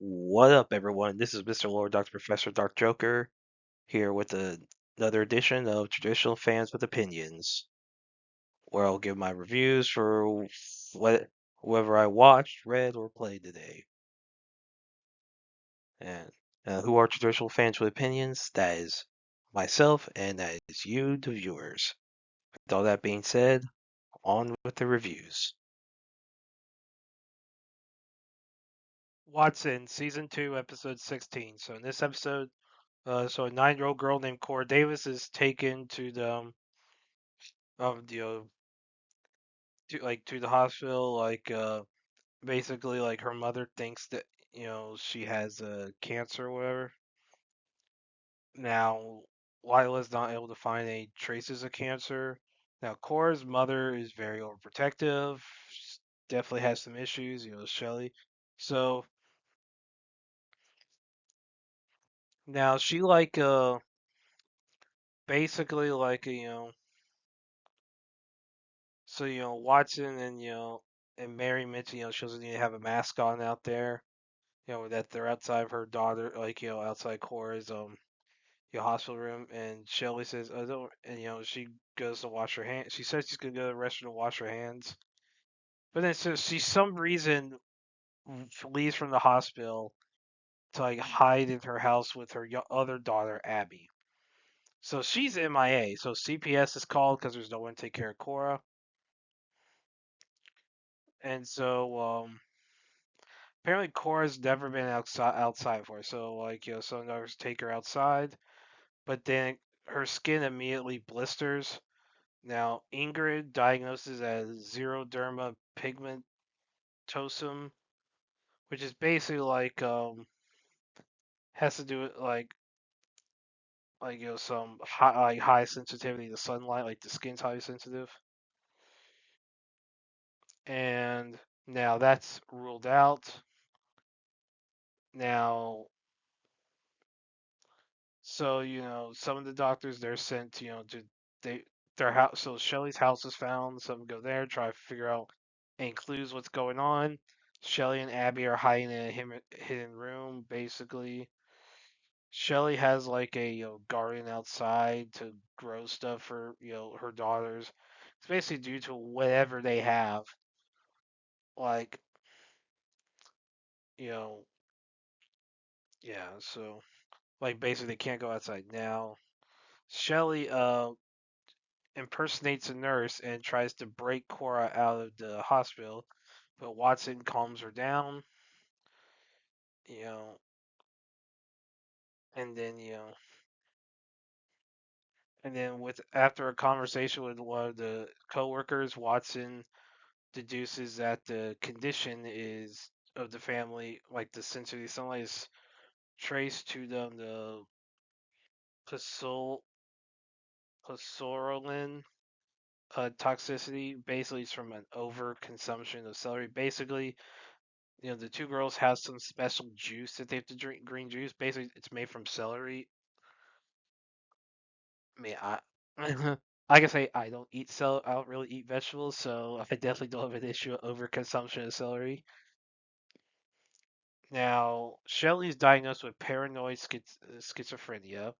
What up, everyone? This is Mr. Lord, Dr. Professor, Dark Joker, here with another edition of Traditional Fans with Opinions, where I'll give my reviews for whoever I watched, read, or played today. And who are Traditional Fans with Opinions? That is myself, and that is you, the viewers. With all that being said, on with the reviews. Watson, Season 2, Episode 16. So in this episode, a 9-year-old girl named Cora Davis is taken to the to the hospital. Basically, like her mother thinks that she has cancer or whatever. Now, Lila's not able to find any traces of cancer. Now, Cora's mother is very overprotective. Definitely has some issues, Shelly. So now she basically Watson and and Mary mentioned she doesn't need to have a mask on out there. That they're outside of her daughter, outside Cora's hospital room, and Shelly says, "I don't," and she goes to wash her hands. She says she's gonna go to the restroom to wash her hands, but then so she some reason leaves from the hospital to hide in her house with her other daughter Abby. So she's MIA. So CPS is called because there's no one to take care of Cora, and so apparently Cora's never been outside for her. So some nurse take her outside, but then her skin immediately blisters. Now, Ingrid diagnoses as xeroderma pigmentosum, which is basically has to do with some high sensitivity to sunlight, like the skin's highly sensitive. And now that's ruled out. Now, so some of the doctors they're sent to they their house. So Shelly's house is found. Some go there, try to figure out any clues what's going on. Shelly and Abby are hiding in a hidden room. Basically, Shelly has a garden outside to grow stuff for her daughters. It's basically due to whatever they have. Like you know, yeah. So basically they can't go outside now. Shelly impersonates a nurse and tries to break Cora out of the hospital, but Watson calms her down. You know, and then with after a conversation with one of the coworkers, Watson deduces that the condition is of the family, like the sensitivity to sunlight, is traced to the pastoralin toxicity. Basically, it's from an overconsumption of celery. Basically, the two girls have some special juice that they have to drink, green juice. Basically, it's made from celery. I mean, I can say I don't eat I don't really eat vegetables, so I definitely don't have an issue with overconsumption of celery. Now, Shelley's diagnosed with paranoid schizophrenia.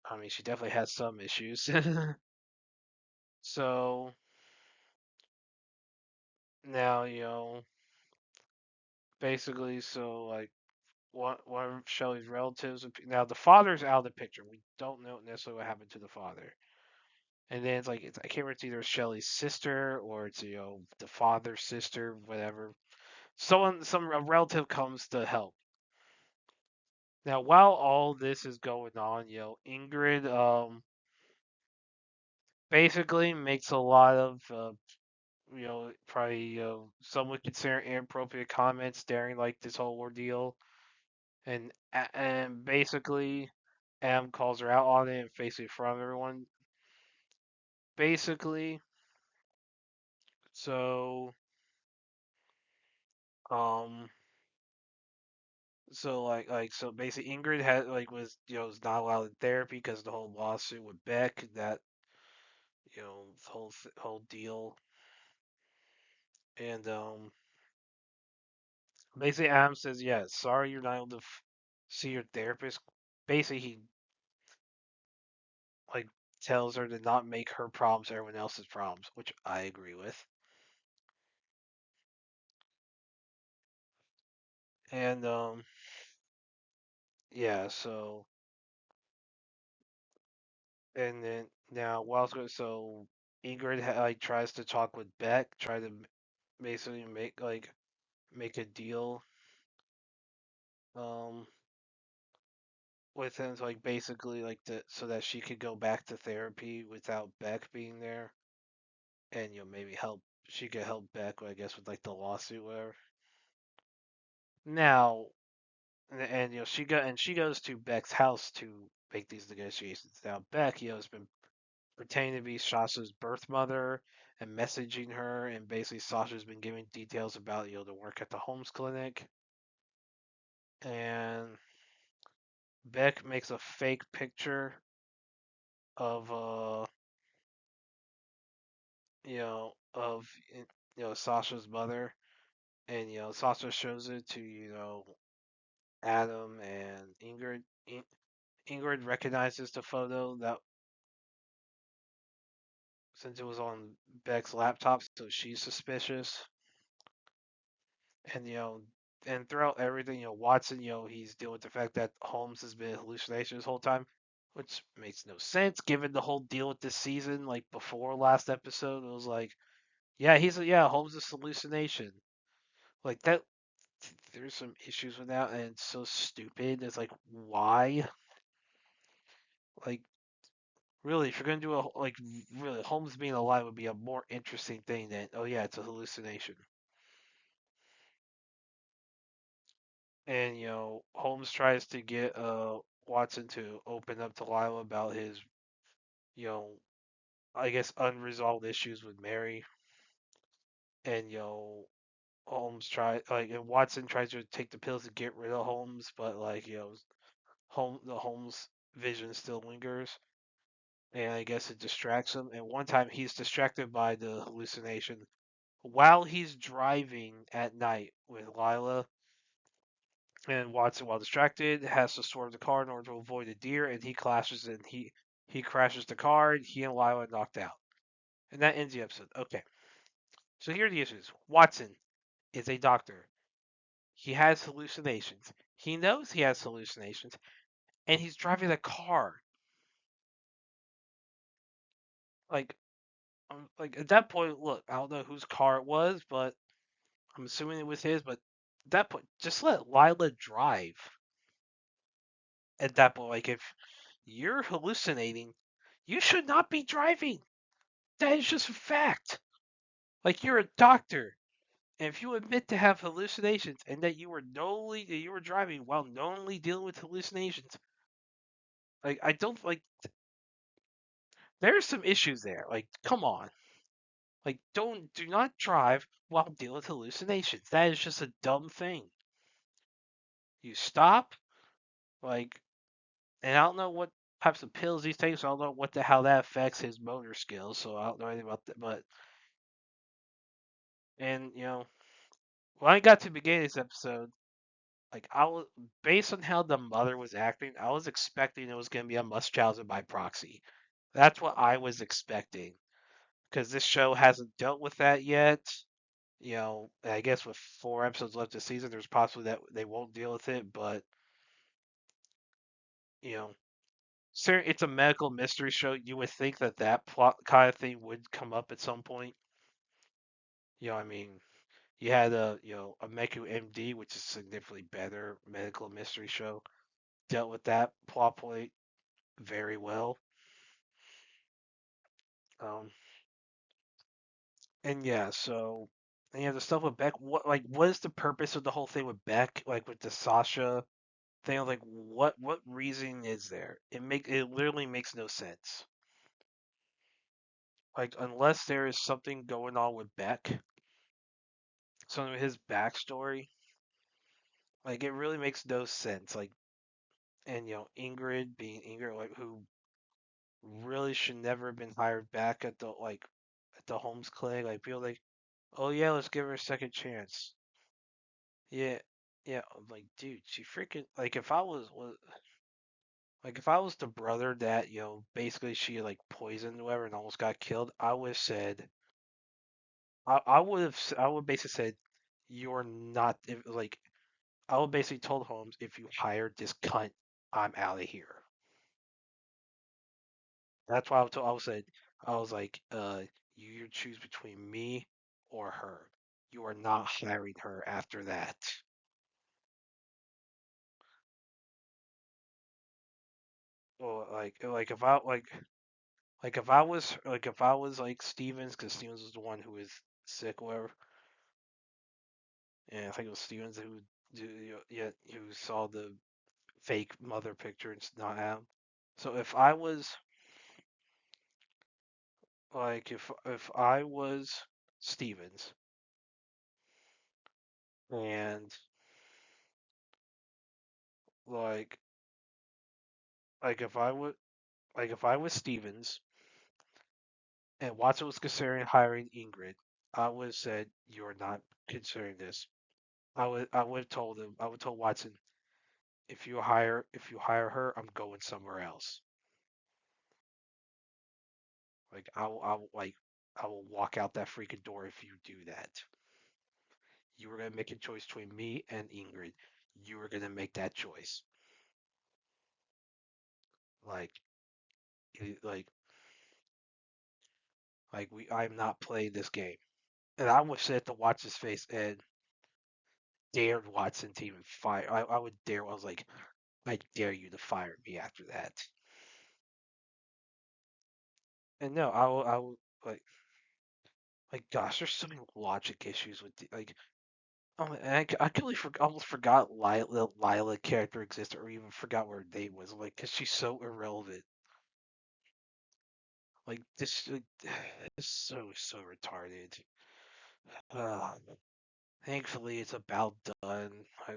I mean, she definitely has some issues. So now, basically, so one of Shelley's relatives. Now the father's out of the picture. We don't know necessarily what happened to the father. And then I can't remember, it's either Shelley's sister or it's the father's sister, whatever. Some a relative comes to help. Now, while all this is going on, Ingrid basically makes a lot of probably some would consider inappropriate comments during this whole ordeal, and basically Em calls her out on it and facing in front of everyone. Basically, so um so basically Ingrid had was was not allowed in therapy because of the whole lawsuit with Beck, that whole deal. And Basically, Adam says, "Yeah, sorry you're not able to see your therapist." Basically, he like tells her to not make her problems everyone else's problems, which I agree with. And yeah, so and then now so Ingrid like tries to talk with Beck, try to basically make a deal um with him, so, like basically like so that she could go back to therapy without Beck being there, and maybe help she could help Beck, I guess, with like the lawsuit, whatever. Now, and she goes to Beck's house to make these negotiations. Now Beck, has been pretending to be Sasha's birth mother and messaging her, and basically Sasha's been giving details about the work at the Holmes clinic, and Beck makes a fake picture of Sasha's mother, and Sasha shows it to Adam and Ingrid. Ingrid recognizes the photo that since it was on Beck's laptop, so she's suspicious. And and throughout everything, Watson, he's dealing with the fact that Holmes has been a hallucination this whole time, which makes no sense given the whole deal with this season. Like before last episode, it was like, yeah, Holmes is hallucination. Like that, there's some issues with that, and it's so stupid. It's like, why? Like, really, if you're gonna do really, Holmes being alive would be a more interesting thing than, oh yeah, it's a hallucination. And Holmes tries to get Watson to open up to Lila about his you know I guess unresolved issues with Mary, and and Watson tries to take the pills to get rid of Holmes, but like the Holmes vision still lingers, and I guess it distracts him. And one time he's distracted by the hallucination while he's driving at night with Lila. And Watson, while distracted, has to swerve the car in order to avoid a deer, and he crashes the car. And he and Lila are knocked out, and that ends the episode. Okay, so here are the issues. Watson is a doctor. He has hallucinations. He knows he has hallucinations, and he's driving a car. Like, like at that point, look, I don't know whose car it was, but I'm assuming it was his. But at that point, just let Lila drive. At that point, like if you're hallucinating, you should not be driving. That is just a fact. Like you're a doctor, and if you admit to have hallucinations and that you were driving while knowingly dealing with hallucinations, like I don't like there's some issues there. Like come on, like do not drive while dealing with hallucinations. That is just a dumb thing. You stop, like, and I don't know what types of pills he takes. So I don't know how that affects his motor skills. So I don't know anything about that. But and when I got to the beginning of this episode, like I was based on how the mother was acting, I was expecting it was going to be a Munchausen by proxy. That's what I was expecting because this show hasn't dealt with that yet. I guess with 4 episodes left this season, there's possibly that they won't deal with it, but you know, it's a medical mystery show. You would think that plot kind of thing would come up at some point. I mean, you had a Meku MD, which is a significantly better medical mystery show, dealt with that plot point very well. Um, and yeah, so and yeah, the stuff with Beck. What is the purpose of the whole thing with Beck? Like with the Sasha thing, like what reason is there? It literally makes no sense. Like unless there is something going on with Beck, some of his backstory, like it really makes no sense. Like and Ingrid being Ingrid, like who really should never have been hired back at the Holmes clinic. Like people like, oh yeah, let's give her a second chance. Yeah, yeah. Like, dude, she freaking like if I was the brother that basically she like poisoned whoever and almost got killed, I would have said I would basically said you're not if, like I would basically told Holmes if you hired this cunt, I'm out of here. That's why I was said I was like you choose between me or her. You are not hiring her after that. Or like if I if I was like Stevens, because Stevens was the one who was sick or whatever, and I think it was Stevens who yeah who saw the fake mother picture and it's not Adam. So if I was if I was Stevens and like like if I would if I was Stevens and Watson was considering hiring Ingrid, I would have said you're not considering this. I would have told him I would told Watson if you hire her, I'm going somewhere else. Like I will walk out that freaking door if you do that. You were gonna make a choice between me and Ingrid. You were gonna make that choice. Like it- like I'm not playing this game. And I would sit to watch his face and dared Watson to even fire. I would dare. I was like, I dare you to fire me after that. And no, I will gosh, there's so many logic issues with oh, and I completely almost forgot Lila character existed, or even forgot where her name was. Like, cause she's so irrelevant. Like this, is so retarded. Uh, thankfully, it's about done. I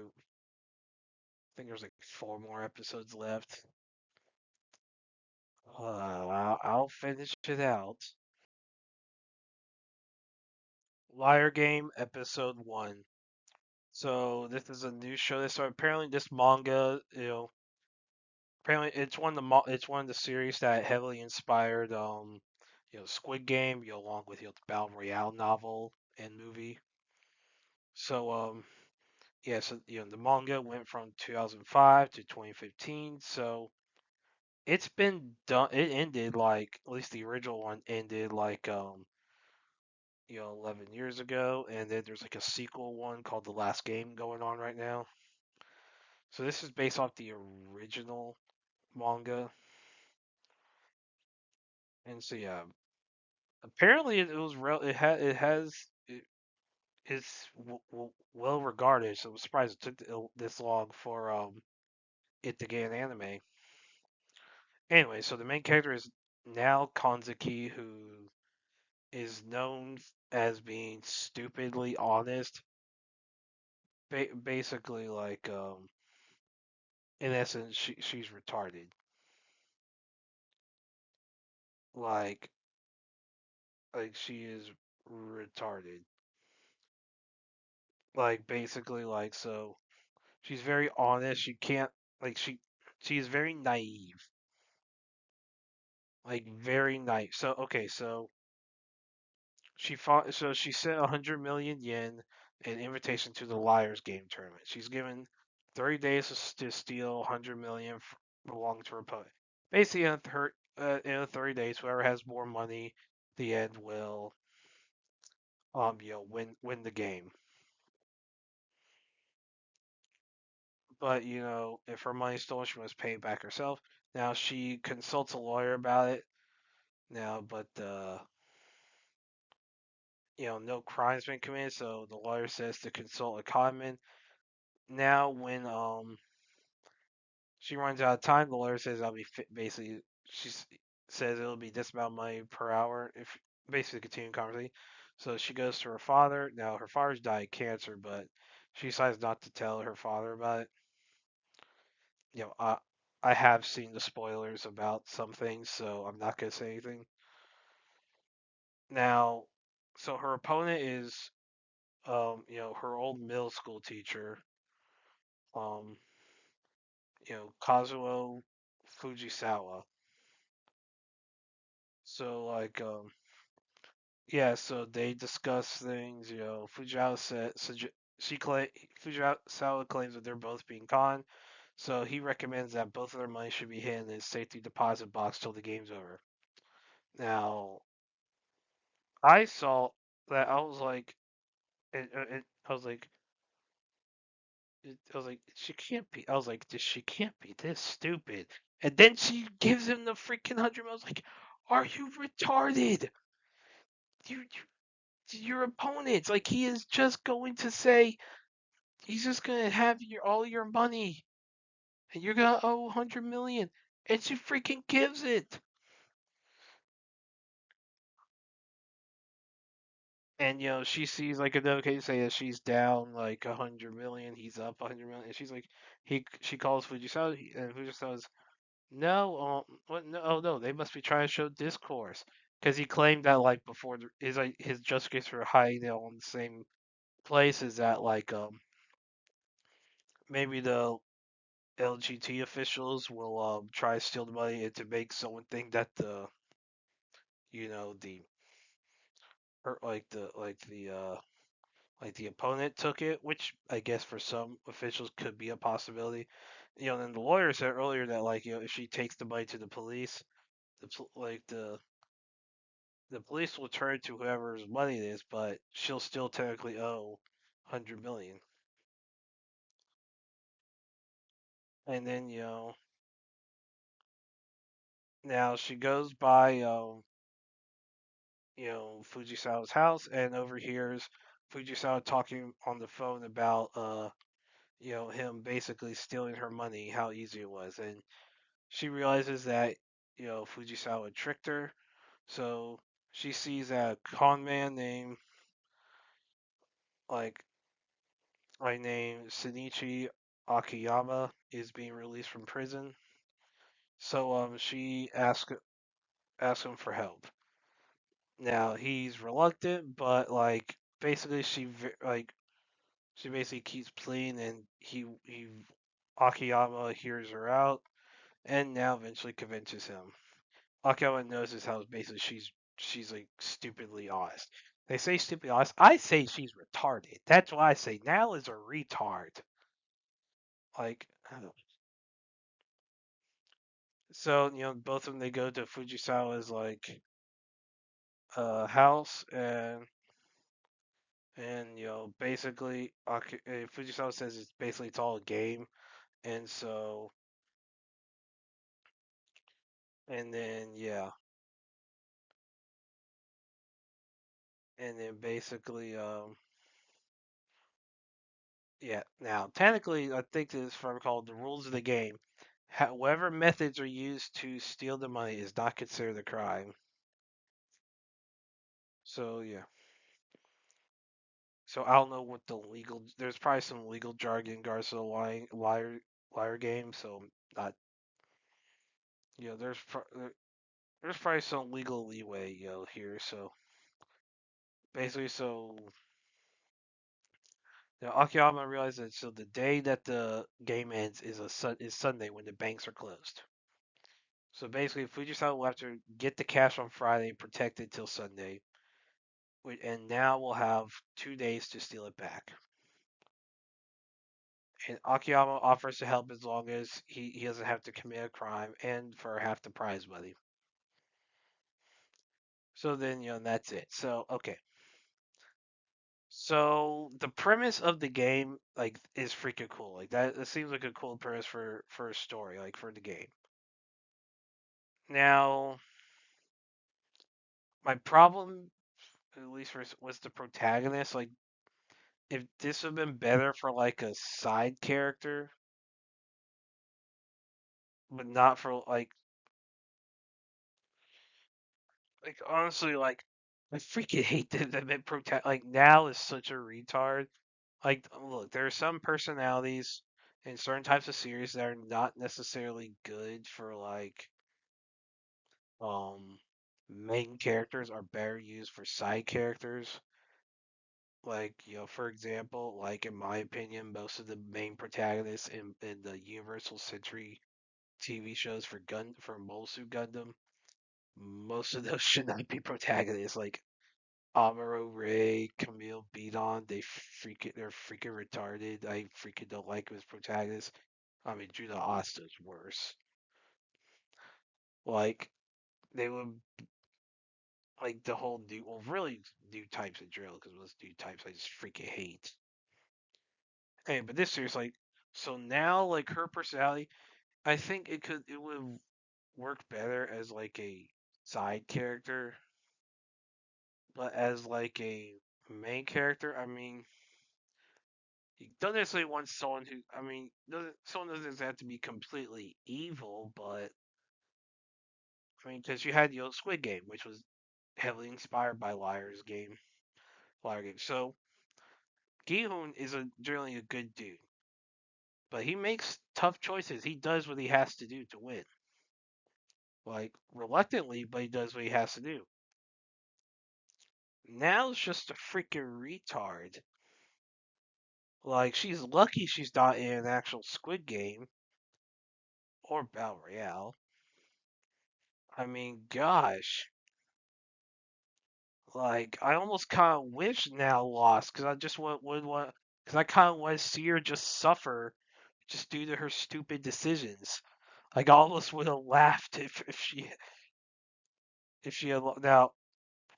think there's like 4 more episodes left. I'll finish it out. Liar Game episode 1. So this is a new show. So apparently this manga, apparently it's one of the series that heavily inspired Squid Game, along with the Battle Royale novel and movie. So yeah, so the manga went from 2005 to 2015. So it's been done. It ended like at least the original one ended like 11 years ago, and then there's like a sequel one called The Last Game going on right now. So this is based off the original manga, and so yeah, apparently it was it is well regarded. So I'm surprised it took this long for it to get an anime. Anyway, so the main character is now Kanzuki, who is known as being stupidly honest. Basically, like in essence, she's retarded. Like she is retarded. Like basically, like so she's very honest. She can't like she's very naive. Like very naive. So okay, so she sent 100 million yen in invitation to the Liars Game tournament. She's given 30 days to steal 100 million belonging to her opponent. Basically, in 30 days, whoever has more money, the end will win the game. But if her money's stolen, she must pay it back herself. Now she consults a lawyer about it. Now, but no crime's been committed, so the lawyer says to consult a conman. Now, when she runs out of time, the lawyer says I'll be basically says it'll be this amount of money per hour if basically continuing conversation. So she goes to her father. Now her father's died of cancer, but she decides not to tell her father about it. You know, I have seen the spoilers about some things, so I'm not gonna say anything. Now, so her opponent is her old middle school teacher, um, Kazuo Fujisawa. So like, yeah, so they discuss things. Fujisawa she claim Fujisawa claims that they're both being conned, so he recommends that both of their money should be hidden in his safety deposit box till the game's over. Now, I saw that. I was like, I was like, she can't be. I was like, she can't be this stupid. And then she gives him the freaking 100. I was like, are you retarded? Your opponent, like he is just going to say he's just gonna have all your money, and you're gonna owe 100 million, and she freaking gives it. And she sees like a notification say that she's down like 100 million, he's up 100 million, and she's like, she calls Fujisawa, and Fujisawa's no, what? No, oh no, they must be trying to show discourse because he claimed that like before his justification for hiding it on the same place is that like maybe the LGT officials will try to steal the money and to make someone think that the or like the opponent took it, which I guess for some officials could be a possibility. Then the lawyer said earlier that like if she takes the money to the police, the police will turn to whoever's money it is, but she'll still technically owe 100 million. And then now she goes by Fujisawa's house and overhears Fujisawa talking on the phone about him basically stealing her money, how easy it was, and she realizes that Fujisawa tricked her. So she sees a con man like named Shinichi Akiyama is being released from prison. So she asks him for help. Now he's reluctant, but like basically she basically keeps pleading, and he Akiyama hears her out, and now eventually convinces him. Akiyama notices how basically she's like stupidly honest. They say stupidly honest. I say she's retarded. That's why I say Nal is a retard. Like, so both of them they go to Fujisawa's like house, and basically Fujisawa says it's all a game, and so and then yeah, and then basically yeah. Now technically, I think this is from called the rules of the game. However, methods are used to steal the money is not considered a crime. So yeah. So I don't know what the legal. There's probably some legal jargon in regards to the liar game. So not there's probably some legal leeway here. So basically, Akiyama realizes that so the day that the game ends is Sunday when the banks are closed. So basically, Fujisawa will have to get the cash on Friday, protect it till Sunday, and now we'll have 2 days to steal it back. And Akiyama offers to help as long as he doesn't have to commit a crime and for half the prize money. So then, that's it. So, okay. So the premise of the game like is freaking cool. Like that seems like a cool premise for a story, like for the game. Now, my problem at least was the protagonist. Like if this would have been better for like a side character, but not for like honestly like I freaking hate that like Now is such a retard. Like look, there are some personalities in certain types of series that are not necessarily good for like um main characters, are better used for side characters. Like, for example, like in my opinion, most of the main protagonists in the Universal Century TV shows for Molsu Gundam, most of those should not be protagonists. Like Amuro Ray, Camille Beaton, they're freaking retarded. I freaking don't like them as protagonists. I mean, Judah Asta's worse. Like they would like the whole new, well, really new types of drill because those new types I just freaking hate. Hey, but this series, like, so now like her personality, I think it would work better as like a side character, but as like a main character, I mean, you don't necessarily want someone who, I mean, someone doesn't have to be completely evil, but I mean, because you had Squid Game, which was heavily inspired by Liar Game. So Gi-hoon is generally a good dude, but he makes tough choices. He does what he has to do to win, like reluctantly, but he does what he has to do. Now's just a freaking retard. Like she's lucky she's not in an actual Squid Game or Battle Royale. I mean, gosh, like I almost kind of wish now lost because I just would want because I kind of want to see her just suffer just due to her stupid decisions. Like I almost would have laughed if she had now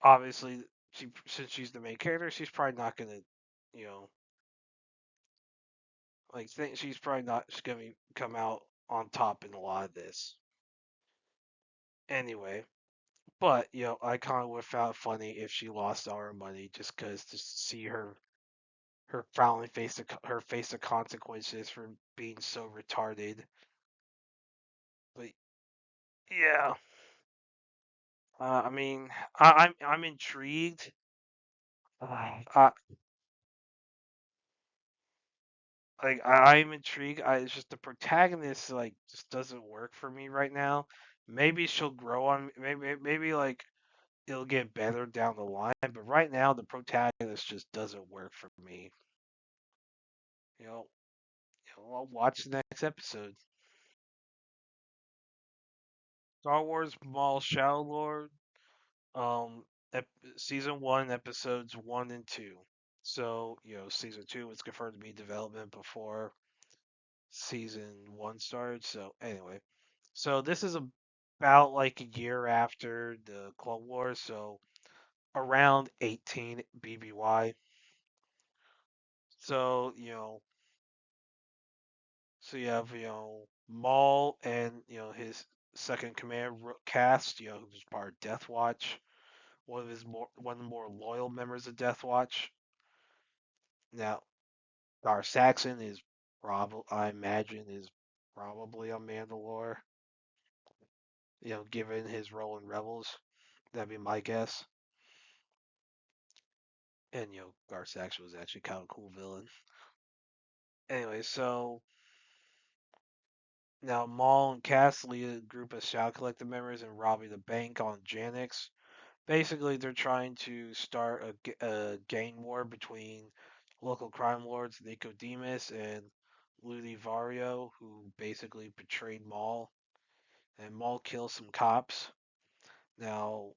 obviously since she's the main character she's probably not gonna you know like think she's probably not just gonna come out on top in a lot of this anyway. But I kind of would have found it funny if she lost all her money just because to see her finally face the consequences for being so retarded. But yeah, I mean, I'm intrigued. I I'm intrigued. It's just the protagonist like just doesn't work for me right now. Maybe she'll grow on. Maybe like it'll get better down the line. But right now, the protagonist just doesn't work for me. You know, I'll watch the next episode. Star Wars Maul Shadow Lord. Um, season one, episodes 1 and 2. So season two was confirmed to be development before season one started. So anyway, so this is about like a year after the Clone Wars, so around 18 BBY. So so you have Maul and his second command cast, who's part of Death Watch, one of the more loyal members of Death Watch. Now, Dar Saxon is probably I imagine is probably a Mandalore. Given his role in Rebels, that'd be my guess. And Gar Saxon was actually kind of a cool villain. Anyway, so now Maul and Cass lead a group of Shadow Collective members and robbing the bank on Janix. Basically, they're trying to start a gang war between local crime lords Nicodemus and Ludivario, who basically betrayed Maul. And Maul kills some cops. Now,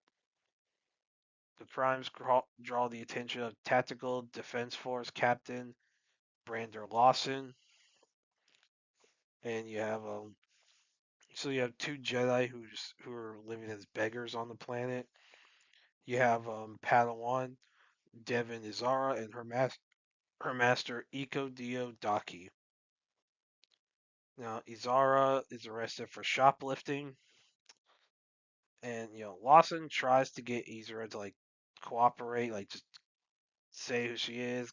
the crimes draw the attention of Tactical Defense Force Captain Brander Lawson, and you have two Jedi who are living as beggars on the planet. You have Padawan Devin Izara and her master Iko Dio Daki. Now Izara is arrested for shoplifting, and Lawson tries to get Izara to like cooperate, like just say who she is,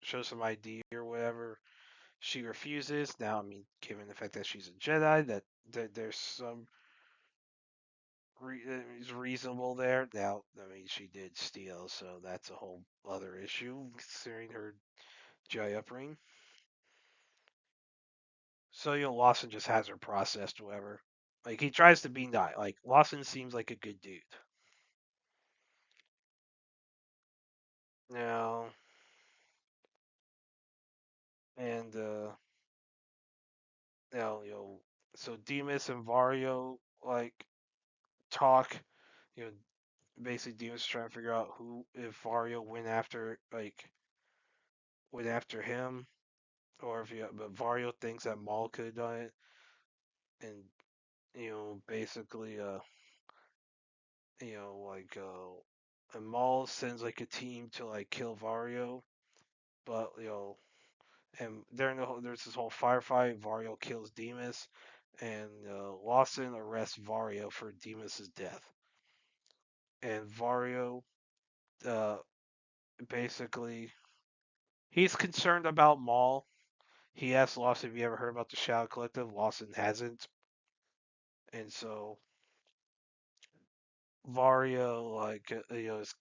show some ID or whatever. She refuses. Now, I mean, given the fact that she's a Jedi, that there's some is reasonable there. Now, I mean, she did steal, so that's a whole other issue considering her Jedi upbringing. So Lawson just has her processed, or whatever. Like he tries to be nice. Like Lawson seems like a good dude. Now, and you know, so Demas and Vario like talk. You know, basically Demas trying to figure out who if Vario went after him, or if but Vario thinks that Maul could have done it, and basically like and Maul sends like a team to like kill Vario, but and there's this whole firefight. Vario kills Demas, and Lawson arrests Vario for Demas's death. And Vario, uh, basically, he's concerned about Maul. He asks Lawson if he ever heard about the Shadow Collective. Lawson hasn't, and so Vario, like, is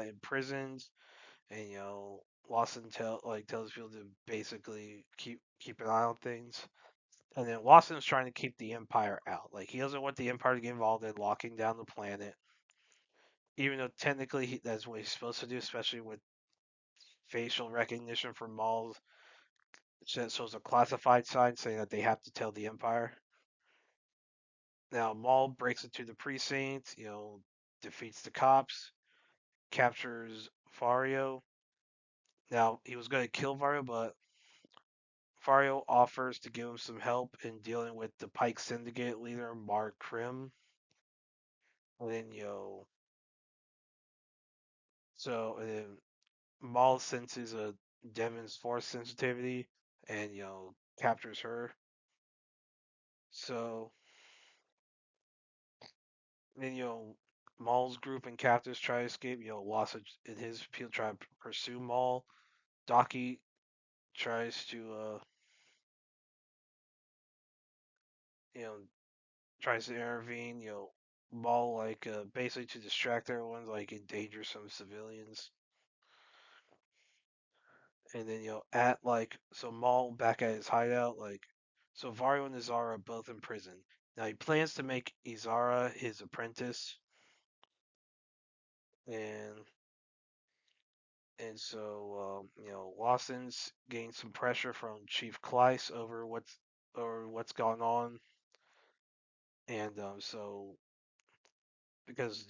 imprisoned, and Lawson tells people to basically keep an eye on things. And then Lawson's trying to keep the Empire out. Like he doesn't want the Empire to get involved in locking down the planet, even though technically that's what he's supposed to do, especially with facial recognition from Maul. So it's a classified sign saying that they have to tell the Empire. Now Maul breaks into the precinct, defeats the cops, captures Vario. Now he was going to kill Vario, but Vario offers to give him some help in dealing with the Pike Syndicate leader Mark Krim. And then and then Maul senses a Demon's force sensitivity and captures her. So then Maul's group and captives try to escape. Lost in his people try to pursue Maul. Docky tries to you know tries to intervene. Maul basically to distract everyone, like endanger some civilians. And then at Maul back at his hideout, so Vario and Izara are both in prison. Now he plans to make Izara his apprentice, and Lawson's gained some pressure from Chief Kleiss over what's gone on, and so because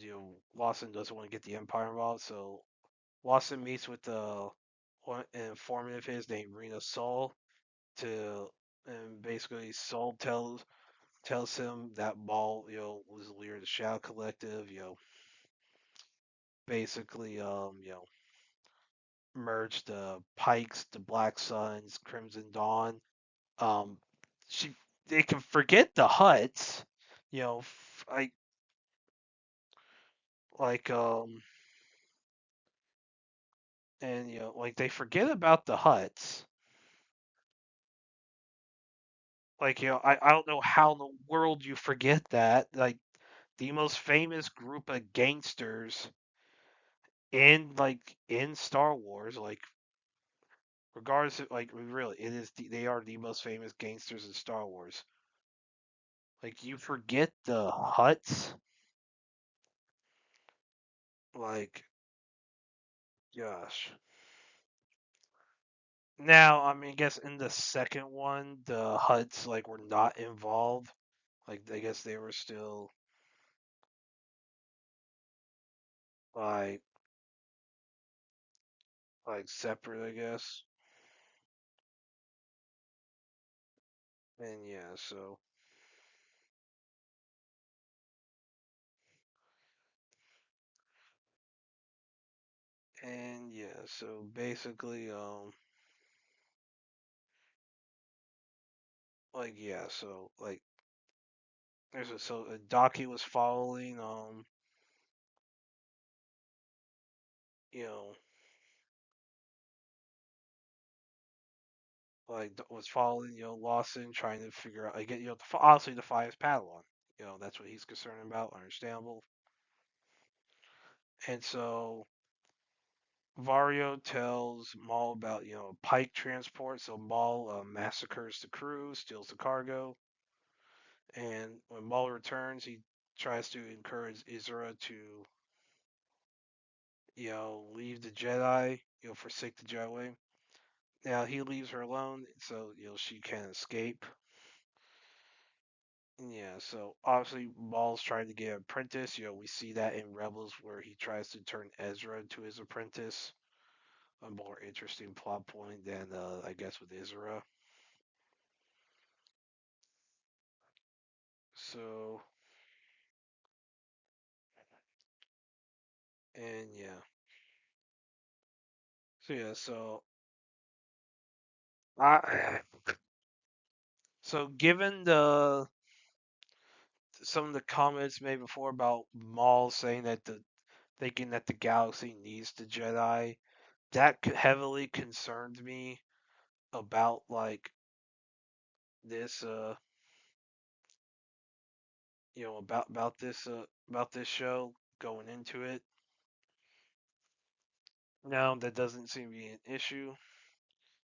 Lawson doesn't want to get the Empire involved, so Lawson meets with an informant of his named Rena Sol to and basically Sol tells him that Maul, was the leader of the Shadow Collective, basically, merged the Pikes, the Black Suns, Crimson Dawn. Um, she, they can forget the Huts, you know, like, like, and like they forget about the Huts. Like, I don't know how in the world you forget that. Like, the most famous group of gangsters in Star Wars, like regardless of really they are the most famous gangsters in Star Wars. Like you forget the Huts, like gosh. Now, I mean, I guess in the second one, the Huts were not involved. Like I guess they were still like separate, I guess. And yeah, so basically, there's Docky was following, you know, was following, Lawson, trying to figure out, obviously to find his Padawan. That's what he's concerned about, understandable. And so Vario tells Maul about, Pike transport. So Maul massacres the crew, steals the cargo, and when Maul returns, he tries to encourage Izra to, leave the Jedi, forsake the Jedi way. Now he leaves her alone, so she can't escape. Yeah, so obviously Maul's trying to get an apprentice. We see that in Rebels where he tries to turn Ezra into his apprentice. A more interesting plot point than I guess with Ezra. So and yeah, so I so given the some of the comments made before about Maul saying that thinking that the galaxy needs the Jedi, that heavily concerned me about like this about this show going into it. Now that doesn't seem to be an issue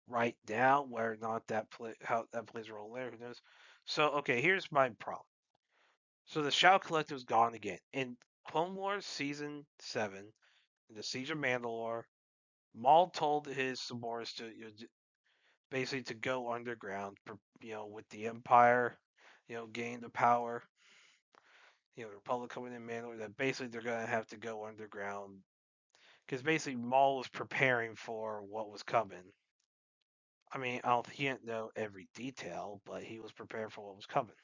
right now. Where not that play how that plays a role there, who knows? So okay, here's my problem. So the Shadow Collective's gone again in Clone Wars season 7, in the Siege of Mandalore. Maul told his subordinates to basically to go underground, with the Empire, gain the power. The Republic coming in Mandalore. That basically they're gonna have to go underground because basically Maul was preparing for what was coming. I mean, he didn't know every detail, but he was prepared for what was coming.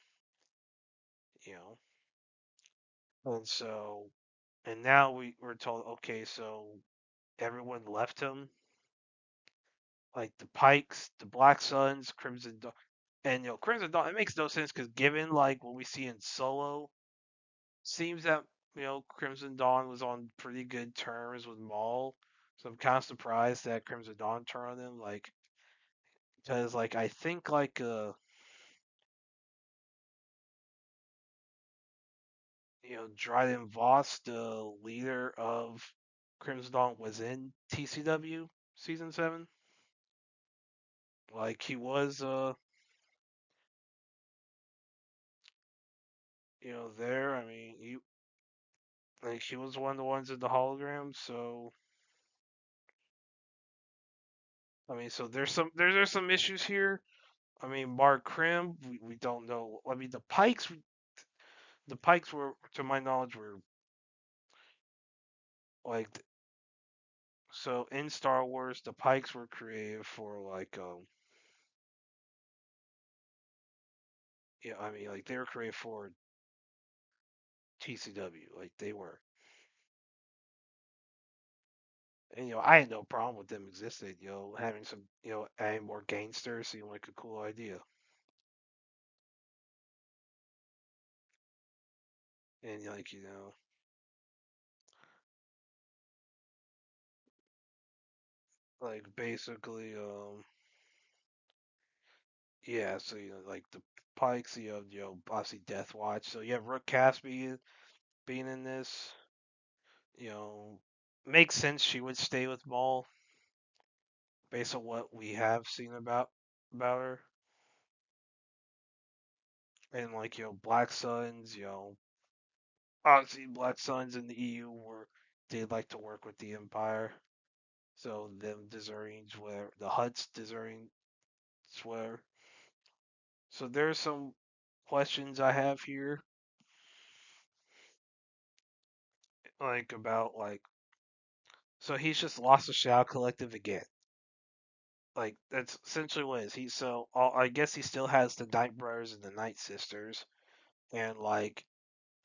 You know, and so, and now we're told, okay, so everyone left him, like the Pikes, the Black Suns, Crimson Dawn, and Crimson Dawn. It makes no sense because given like what we see in Solo, seems that Crimson Dawn was on pretty good terms with Maul, so I'm kind of surprised that Crimson Dawn turned on him, like because like I think like Dryden Voss, the leader of Crimson Dawn, was in TCW season 7. Like he was there. I mean, he was one of the ones in the hologram. So I mean, so there's some issues here. I mean, Mark Krim, we don't know. I mean, the Pikes were, to my knowledge, were like so in Star Wars, the Pikes were created for like yeah, I mean like they were created for TCW, like they were. And I had no problem with them existing. Having some, adding more gangsters seemed like a cool idea. And like like basically, yeah. So like the Pikes, obviously Death Watch. So you have Rook Caspi being in this. You know, makes sense she would stay with Maul based on what we have seen about her. And like Black Suns, obviously Black Suns in the EU were they'd like to work with the Empire. So them deserting where the Huts deserting swear. So there's some questions I have here, like about like so he's just lost the Shadow Collective again. Like that's essentially what it is. I guess he still has the Night Brothers and the Night Sisters, and like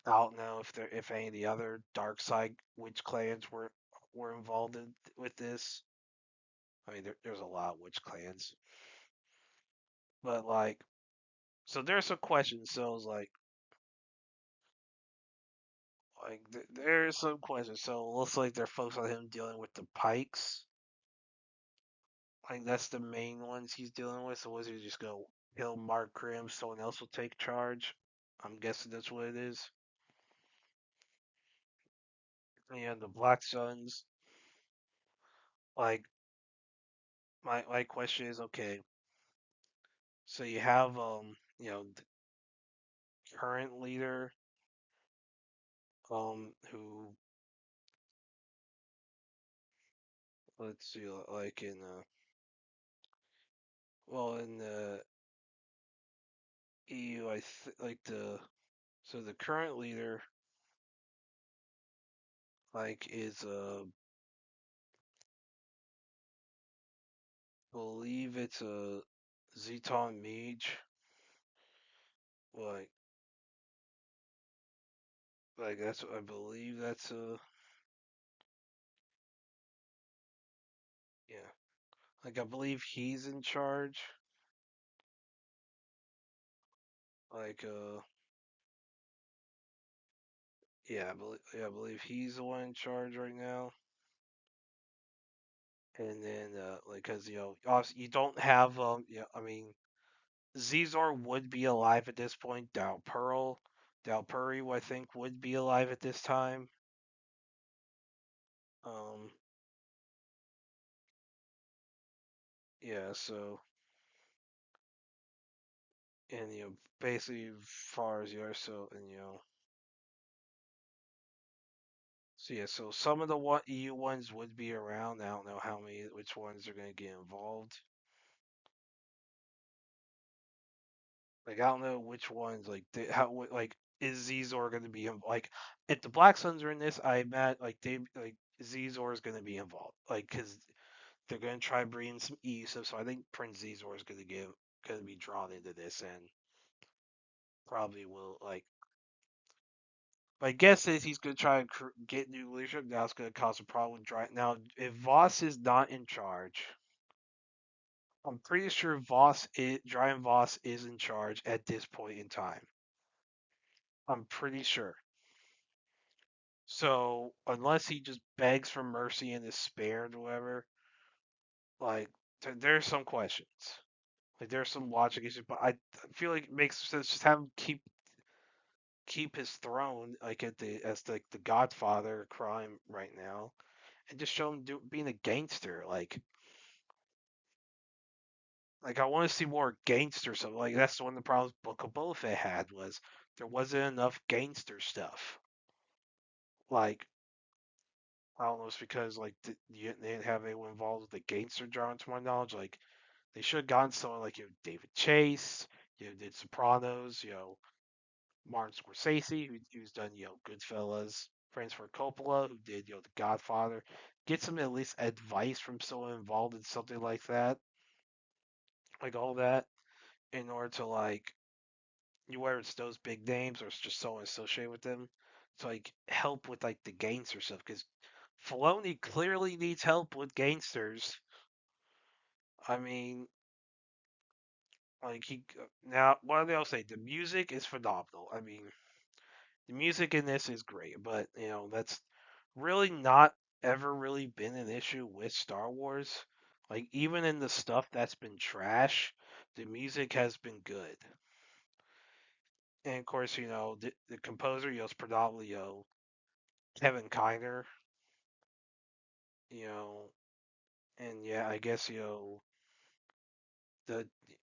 I don't know if any of the other dark side witch clans were involved with this. I mean, there's a lot of witch clans, but like, so there's some questions. So it's like there's some questions. So it looks like they're focused on him dealing with the Pikes. Like that's the main ones he's dealing with. So was he just go kill Mark Grimm? Someone else will take charge. I'm guessing that's what it is. And the Black Suns. Like my question is okay. So you have the current leader who, let's see, like in well, in the EU, like the current leader like is believe it's a Zeton Mage. Like that's I believe that's a yeah. Like I believe he's in charge. Like I believe he's the one in charge right now. And then like cuz obviously you don't have yeah, I mean Zizor would be alive at this point. Dalpuri I think would be alive at this time. Um yeah, so and basically as far as you are so and so yeah, so some of the EU ones would be around. I don't know how many, which ones are going to get involved. Like I don't know which ones. Like like is Zizor going to be like if the Black Suns are in this? I imagine like Zizor is going to be involved. Like because they're going to try bringing some E stuff. So I think Prince Zizor is going to be drawn into this and probably will like. My guess is he's going to try and get new leadership. Now it's going to cause a problem. Now, if Voss is not in charge, I'm pretty sure Brian Voss is in charge at this point in time. I'm pretty sure. So unless he just begs for mercy and is spared, or whatever, like there's some questions. Like there's some logic issues, but I feel like it makes sense just have him keep his throne like at the as like the Godfather crime right now, and just show him being a gangster. Like I want to see more gangster stuff. Like that's one of the problems Book of Boba Fett had was there wasn't enough gangster stuff. Like I don't know, it's because like they didn't have anyone involved with the gangster genre, to my knowledge. Like they should have gotten someone like David Chase, did Sopranos, Martin Scorsese, who's done Goodfellas, Francis Ford Coppola, who did The Godfather. Get some at least advice from someone involved in something like that, like all that, in order to like whether it's those big names or it's just someone associated with them to like help with like the gangster stuff because Filoni clearly needs help with gangsters. I mean, like he now what do they all say? The music is phenomenal. I mean, the music in this is great, but that's really not ever really been an issue with Star Wars. Like even in the stuff that's been trash, the music has been good. And of course, the composer, is predominantly Kevin Kiner, you know, and yeah, I guess the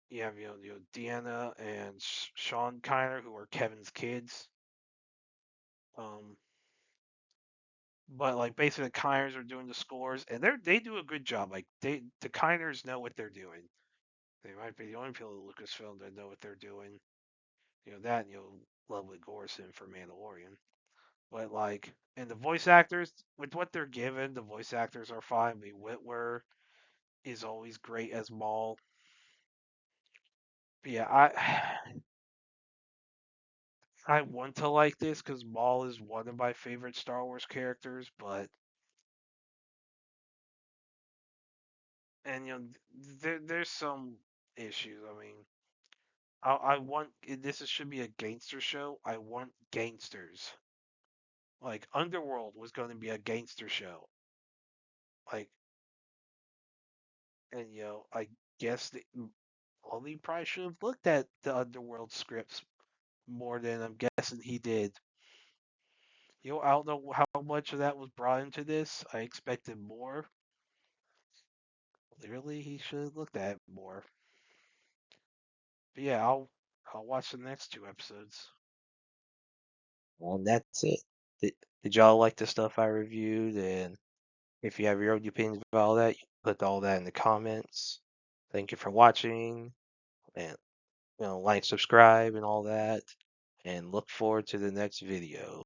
you have Deanna and Sean Kiner who are Kevin's kids. Um, but like basically the Kiners are doing the scores, and they do a good job. Like the Kiners know what they're doing. They might be the only people at Lucasfilm that know what they're doing. That and Lovely Gorson for Mandalorian. But like, and the voice actors with what they're given, the voice actors are fine. I mean, Whitwer is always great as Maul. But yeah, I want to like this because Maul is one of my favorite Star Wars characters, but and there's some issues. I mean, I want should be a gangster show. I want gangsters. Like Underworld was going to be a gangster show. Like, and I guess well, he probably should have looked at the Underworld scripts more than I'm guessing he did. I don't know how much of that was brought into this. I expected more. Clearly, he should have looked at it more. But yeah, I'll watch the next two episodes. Well, that's it. Did y'all like the stuff I reviewed? And if you have your own opinions about all that, you can put all that in the comments. Thank you for watching, and like, subscribe, and all that, and look forward to the next video.